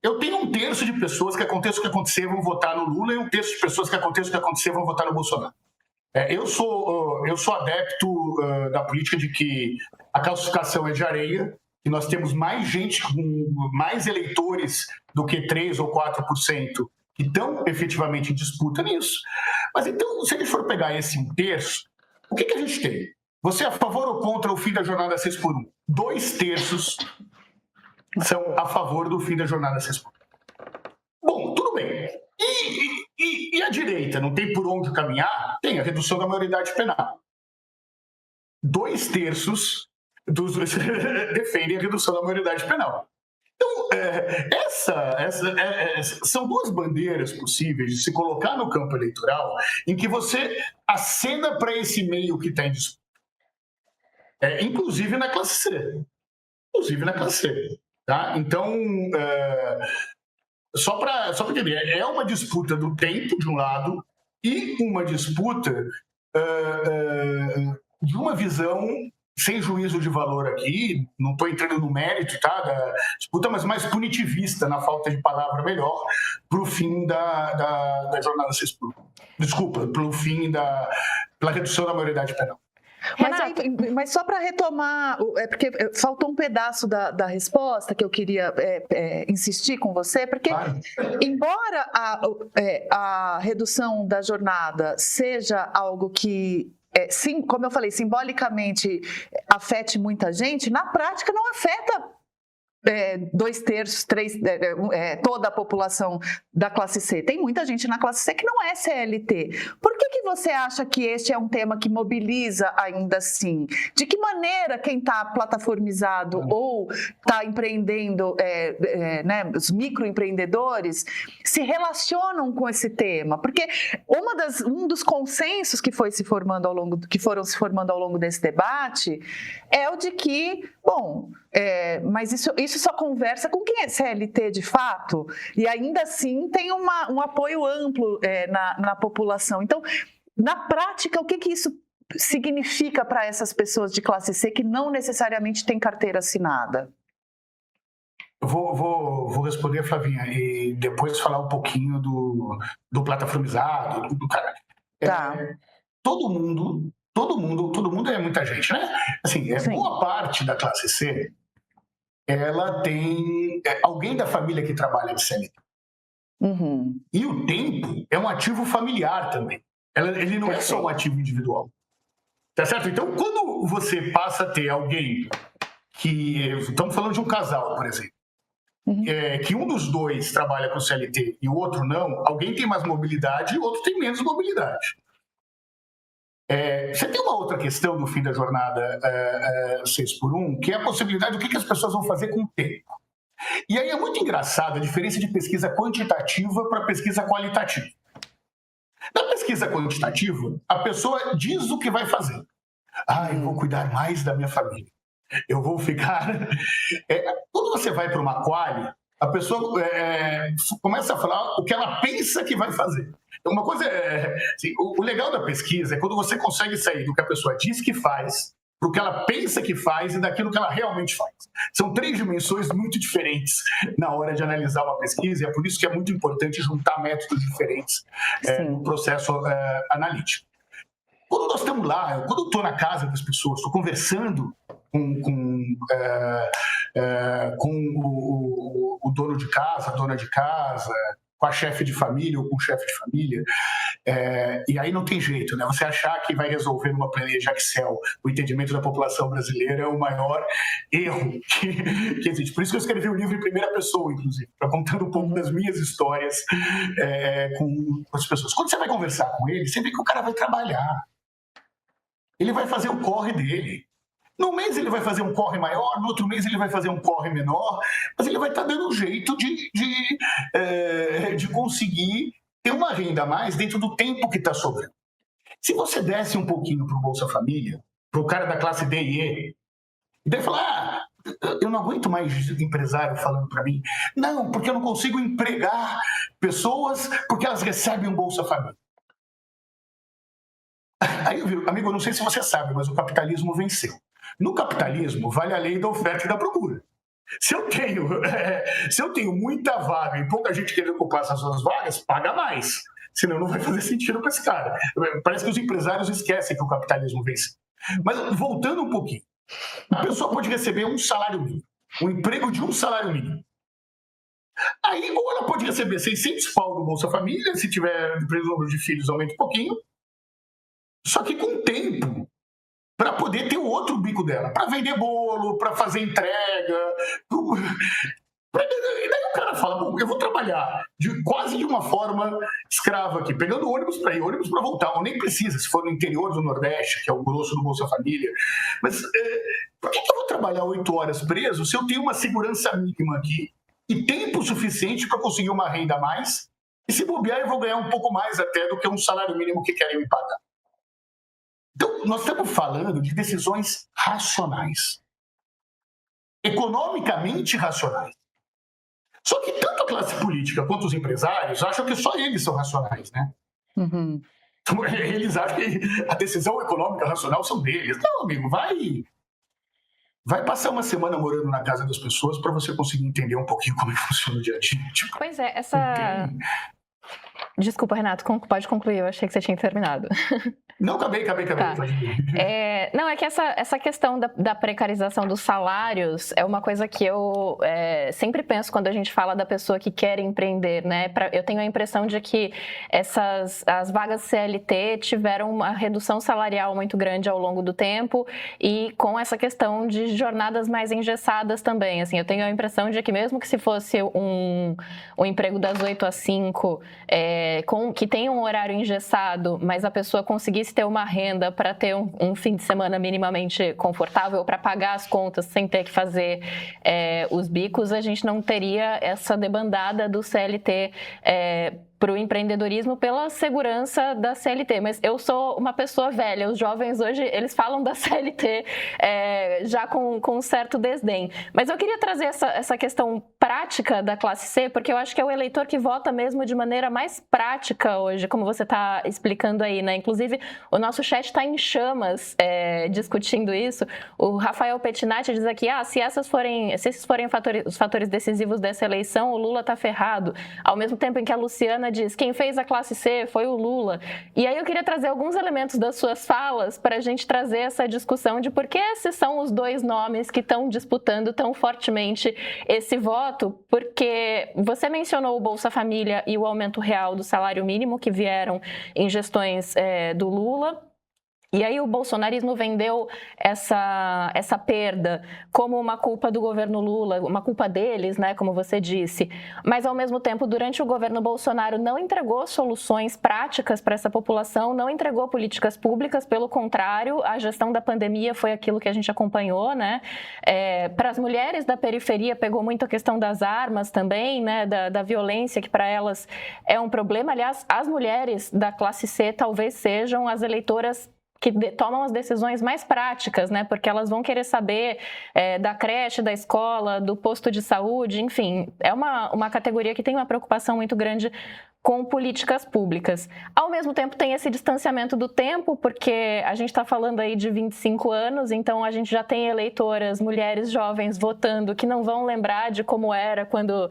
eu tenho um terço de pessoas que aconteça o que acontecer vão votar no Lula e um terço de pessoas que aconteça o que acontecer vão votar no Bolsonaro. Eu sou adepto da política de que a calcificação é de areia, que nós temos mais gente, mais eleitores do que 3 ou 4% que estão efetivamente em disputa nisso. Mas então, se a gente for pegar esse um terço, o que a gente tem? Você é a favor ou contra o fim da jornada 6x1? 2/3 são a favor do fim da jornada 6x1. Bom, tudo bem. E a direita não tem por onde caminhar? Tem a redução da maioridade penal. 2/3 defendem a redução da maioridade penal. Então, são duas bandeiras possíveis de se colocar no campo eleitoral em que você acena para esse meio que está em disputa. Inclusive na classe C. Tá? Então, só para entender, é uma disputa do tempo, de um lado, e uma disputa de uma visão sem juízo de valor aqui, não estou entrando no mérito, tá, da disputa, mas mais punitivista, na falta de palavra melhor, para o fim da jornada 6x1. Desculpa, pela redução da maioridade penal. Mas só para retomar, porque faltou um pedaço da resposta que eu queria insistir com você, porque claro, embora a redução da jornada seja algo que, sim, como eu falei, simbolicamente afete muita gente, na prática não afeta 2/3, toda a população da classe C. Tem muita gente na classe C que não é CLT. Por que você acha que este é um tema que mobiliza ainda assim? De que maneira quem está plataformizado ou está empreendendo, os microempreendedores, se relacionam com esse tema? Porque um dos consensos que foram se formando ao longo desse debate é o de que, mas isso só conversa com quem é CLT de fato, e ainda assim tem um apoio amplo na população. Então, na prática, o que isso significa para essas pessoas de classe C que não necessariamente têm carteira assinada? Vou responder, Flavinha, e depois falar um pouquinho do plataformizado, do cara. Tá. Todo mundo é muita gente, né? Assim, boa parte da classe C, ela tem alguém da família que trabalha de CLT. Uhum. E o tempo é um ativo familiar também. Ele não é só um ativo individual. Tá certo? Então, quando você passa a ter alguém que... Estamos falando de um casal, por exemplo. Uhum. Que um dos dois trabalha com CLT e o outro não, alguém tem mais mobilidade e o outro tem menos mobilidade. Você tem uma outra questão do fim da jornada 6x1, que é a possibilidade do que as pessoas vão fazer com o tempo. E aí é muito engraçado a diferença de pesquisa quantitativa para pesquisa qualitativa. Na pesquisa quantitativa, a pessoa diz o que vai fazer. Eu vou cuidar mais da minha família. Eu vou ficar... Quando você vai para uma quali, a pessoa começa a falar o que ela pensa que vai fazer. Uma coisa assim, o legal da pesquisa é quando você consegue sair do que a pessoa diz que faz, para o que ela pensa que faz e daquilo que ela realmente faz. São 3 dimensões muito diferentes na hora de analisar uma pesquisa, e é por isso que é muito importante juntar métodos diferentes no processo analítico. Quando nós estamos lá, quando eu estou na casa das pessoas, estou conversando com o dono de casa, a dona de casa, com a chefe de família ou com o chefe de família, e aí não tem jeito, né? Você achar que vai resolver numa planilha Excel o entendimento da população brasileira é o maior erro que existe. Por isso que eu escrevi o livro em primeira pessoa, inclusive, para contando um pouco das minhas histórias com as pessoas. Quando você vai conversar com ele, você vê que o cara vai trabalhar. Ele vai fazer o corre dele. Num mês ele vai fazer um corre maior, no outro mês ele vai fazer um corre menor, mas ele vai estar dando um jeito de conseguir ter uma renda a mais dentro do tempo que está sobrando. Se você desce um pouquinho para o Bolsa Família, para o cara da classe D e E, e daí falar, eu não aguento mais empresário falando para mim, não, porque eu não consigo empregar pessoas porque elas recebem um Bolsa Família. Aí, amigo, eu não sei se você sabe, mas o capitalismo venceu. No capitalismo, vale a lei da oferta e da procura. Se eu tenho muita vaga e pouca gente querendo ocupar essas suas vagas, paga mais. Senão não vai fazer sentido para esse cara. Parece que os empresários esquecem que o capitalismo vence. Mas voltando um pouquinho, a pessoa pode receber um salário mínimo, um emprego de um salário mínimo. Aí, ou ela pode receber 600 pau do Bolsa Família, se tiver o número de filhos aumenta um pouquinho, só que com tempo, para poder ter o outro bico dela, para vender bolo, para fazer entrega. E daí o cara fala, bom, eu vou trabalhar quase de uma forma escrava aqui, pegando ônibus para ir, ônibus para voltar, ou nem precisa, se for no interior do Nordeste, que é o grosso do Bolsa Família. Mas por que eu vou trabalhar 8 horas preso se eu tenho uma segurança mínima aqui e tempo suficiente para conseguir uma renda a mais? E se bobear, eu vou ganhar um pouco mais até do que um salário mínimo que querem me pagar. Então, nós estamos falando de decisões racionais, economicamente racionais. Só que tanto a classe política quanto os empresários acham que só eles são racionais, né? Uhum. Então, eles acham que a decisão econômica racional são deles. Não, amigo, vai passar uma semana morando na casa das pessoas para você conseguir entender um pouquinho como é que funciona o dia a dia. Tipo, pois é, Desculpa, Renato, pode concluir, eu achei que você tinha terminado. Não, acabei. Tá. Não, é que essa questão da precarização dos salários é uma coisa que eu sempre penso quando a gente fala da pessoa que quer empreender, né? Eu tenho a impressão de que as vagas CLT tiveram uma redução salarial muito grande ao longo do tempo e com essa questão de jornadas mais engessadas também. Assim, eu tenho a impressão de que mesmo que se fosse um emprego das 8 às 5, que tem um horário engessado, mas a pessoa conseguisse ter uma renda para ter um fim de semana minimamente confortável, para pagar as contas sem ter que fazer os bicos, a gente não teria essa debandada do CLT para o empreendedorismo pela segurança da CLT. Mas eu sou uma pessoa velha, os jovens hoje, eles falam da CLT já com um certo desdém. Mas eu queria trazer essa questão prática da classe C, porque eu acho que é o eleitor que vota mesmo de maneira mais prática hoje, como você está explicando aí, né? Inclusive, o nosso chat está em chamas discutindo isso. O Rafael Pettinati diz aqui, se esses forem os fatores decisivos dessa eleição, o Lula está ferrado. Ao mesmo tempo em que a Luciana diz, quem fez a classe C foi o Lula. E aí eu queria trazer alguns elementos das suas falas para a gente trazer essa discussão de por que esses são os dois nomes que estão disputando tão fortemente esse voto, porque você mencionou o Bolsa Família e o aumento real do salário mínimo que vieram em gestões do Lula. E aí o bolsonarismo vendeu essa perda como uma culpa do governo Lula, uma culpa deles, né, como você disse. Mas, ao mesmo tempo, durante o governo Bolsonaro não entregou soluções práticas para essa população, não entregou políticas públicas, pelo contrário, a gestão da pandemia foi aquilo que a gente acompanhou, né? Para as mulheres da periferia pegou muito a questão das armas também, né, da violência, que para elas é um problema. Aliás, as mulheres da classe C talvez sejam as eleitoras que tomam as decisões mais práticas, né? Porque elas vão querer saber da creche, da escola, do posto de saúde, enfim. É uma categoria que tem uma preocupação muito grande com políticas públicas. Ao mesmo tempo, tem esse distanciamento do tempo, porque a gente está falando aí de 25 anos, então a gente já tem eleitoras, mulheres jovens votando, que não vão lembrar de como era quando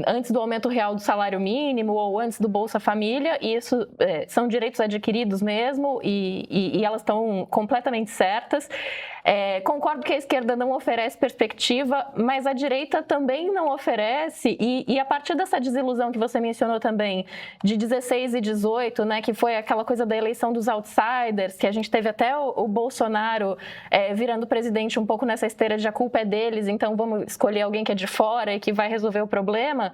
antes do aumento real do salário mínimo ou antes do Bolsa Família, e isso são direitos adquiridos mesmo, e elas estão completamente certas. Concordo que a esquerda não oferece perspectiva, mas a direita também não oferece, e a partir dessa desilusão que você mencionou também, de 16 e 18, né, que foi aquela coisa da eleição dos outsiders, que a gente teve até o Bolsonaro virando presidente um pouco nessa esteira de a culpa é deles, então vamos escolher alguém que é de fora e que vai resolver o problema.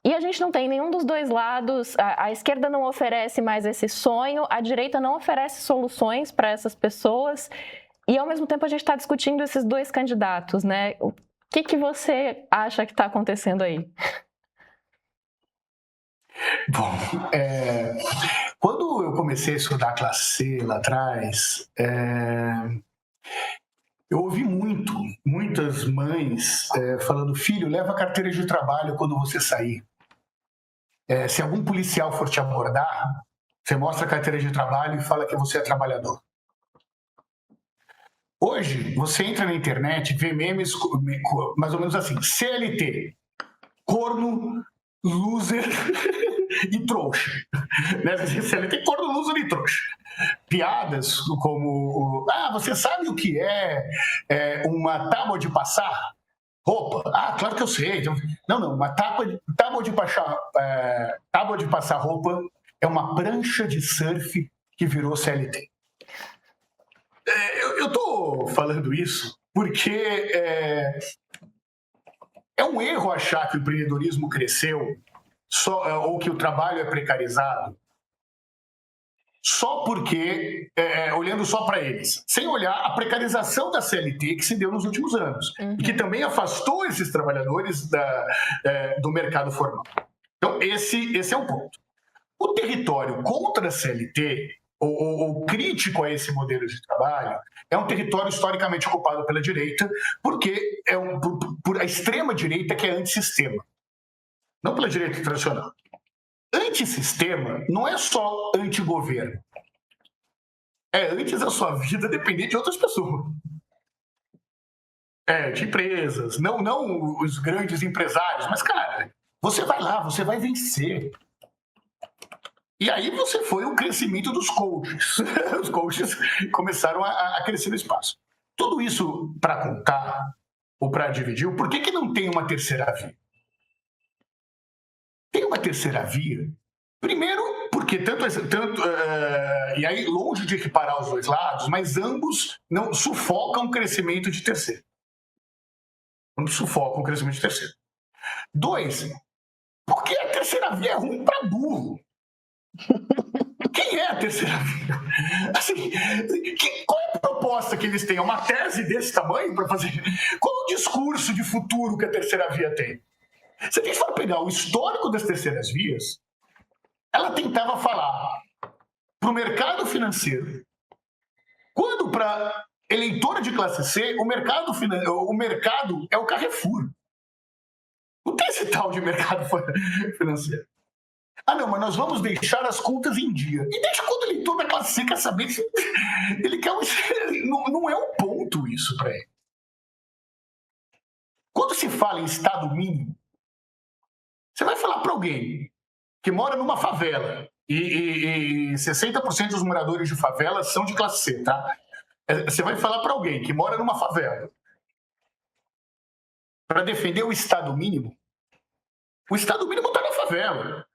E a gente não tem nenhum dos dois lados, a esquerda não oferece mais esse sonho, a direita não oferece soluções para essas pessoas. E, ao mesmo tempo, a gente está discutindo esses dois candidatos, né? O que você acha que está acontecendo aí? Bom, quando eu comecei a estudar a classe C lá atrás, eu ouvi muitas mães falando, filho, leva a carteira de trabalho quando você sair. Se algum policial for te abordar, você mostra a carteira de trabalho e fala que você é trabalhador. Hoje, você entra na internet, vê memes mais ou menos assim, CLT, corno, loser e trouxa. Né? CLT, corno, loser e trouxa. Piadas como, você sabe o que é uma tábua de passar roupa? Claro que eu sei. Não, uma tábua de passar roupa é uma prancha de surf que virou CLT. Eu estou falando isso porque é um erro achar que o empreendedorismo cresceu ou que o trabalho é precarizado só porque, olhando só para eles, sem olhar a precarização da CLT que se deu nos últimos anos e que também afastou esses trabalhadores do mercado formal. Então, esse é um ponto. O território contra a CLT, ou crítico a esse modelo de trabalho, é um território historicamente ocupado pela direita, porque por a extrema-direita que é antissistema, não pela direita tradicional. Antissistema não é só antigoverno. É antes da sua vida depender de outras pessoas. De empresas, não os grandes empresários, mas, cara, você vai lá, você vai vencer. E aí foi o crescimento dos coaches. Os coaches começaram a crescer no espaço. Tudo isso para contar, ou para dividir, por que não tem uma terceira via? Tem uma terceira via, primeiro, porque e aí longe de equiparar os dois lados, mas ambos não sufocam o crescimento de terceiro. Ambos sufocam o crescimento de terceiro. 2, porque a terceira via é ruim para burro. Quem é a terceira via? Assim, qual é a proposta que eles têm? É uma tese desse tamanho para fazer? Qual é o discurso de futuro que a terceira via tem? Se a gente for pegar o histórico das terceiras vias, ela tentava falar para o mercado financeiro, quando para eleitora de classe C, o mercado é o Carrefour. Não tem esse tal de mercado financeiro. Não, mas nós vamos deixar as contas em dia. E desde quando o eleitor da classe C quer saber se ele quer... Não é um ponto isso para ele. Quando se fala em Estado mínimo, você vai falar para alguém que mora numa favela e 60% dos moradores de favela são de classe C, tá? Você vai falar para alguém que mora numa favela para defender o Estado mínimo. O Estado mínimo está na favela.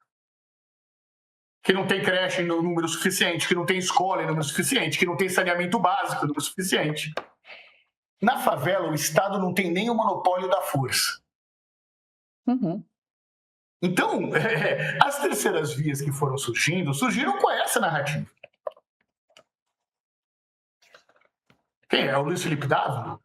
Que não tem creche em número suficiente, que não tem escola em número suficiente, que não tem saneamento básico em número suficiente. Na favela, o Estado não tem nem o monopólio da força. Então, as terceiras vias que foram surgiram com essa narrativa. Quem é? O Luiz Felipe Dávila?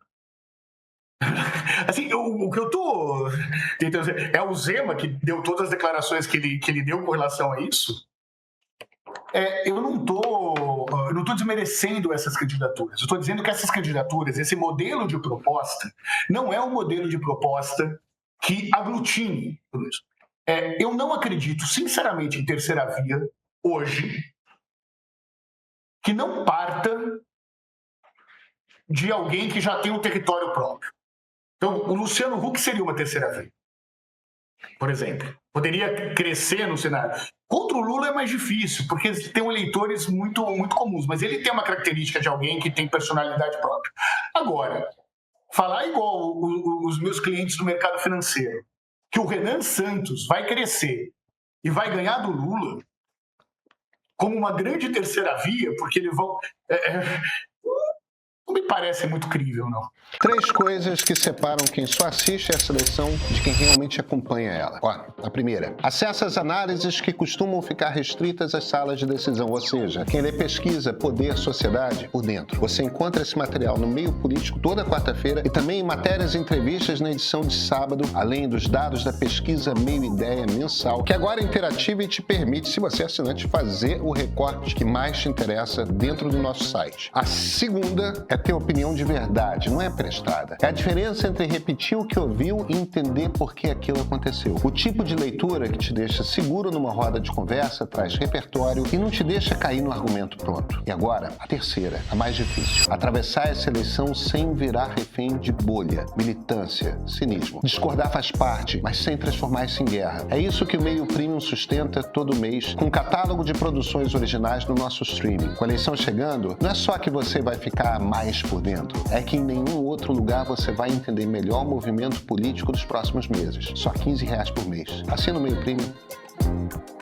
Assim, o que eu estou tentando dizer é o Zema, que deu todas as declarações que ele deu com relação a isso. Eu não estou desmerecendo essas candidaturas. Eu estou dizendo que essas candidaturas, esse modelo de proposta, não é um modelo de proposta que aglutine tudo isso. Eu não acredito, sinceramente, em terceira via, hoje, que não parta de alguém que já tem um território próprio. Então, o Luciano Huck seria uma terceira via, por exemplo. Poderia crescer no cenário. Contra o Lula é mais difícil, porque tem eleitores muito, muito comuns, mas ele tem uma característica de alguém que tem personalidade própria. Agora, falar igual os meus clientes do mercado financeiro, que o Renan Santos vai crescer e vai ganhar do Lula como uma grande terceira via, porque eles vão... não me parece muito crível, não. 3 coisas que separam quem só assiste a seleção de quem realmente acompanha ela. A primeira, acesso às análises que costumam ficar restritas às salas de decisão, ou seja, quem lê pesquisa, poder, sociedade, por dentro. Você encontra esse material no Meio Político toda quarta-feira e também em matérias e entrevistas na edição de sábado, além dos dados da pesquisa Meio Ideia mensal, que agora é interativa e te permite, se você é assinante, fazer o recorte que mais te interessa dentro do nosso site. A segunda é ter opinião de verdade, não é prestada. É a diferença entre repetir o que ouviu e entender por que aquilo aconteceu. O tipo de leitura que te deixa seguro numa roda de conversa, traz repertório e não te deixa cair no argumento pronto. E agora, a terceira, a mais difícil. Atravessar essa eleição sem virar refém de bolha, militância, cinismo. Discordar faz parte, mas sem transformar isso em guerra. É isso que o Meio Premium sustenta todo mês, com um catálogo de produções originais no nosso streaming. Com a eleição chegando, não é só que você vai ficar mais por dentro, é que em nenhum outro lugar você vai entender melhor o movimento político dos próximos meses. Só R$15 por mês. Assina o Meio Premium.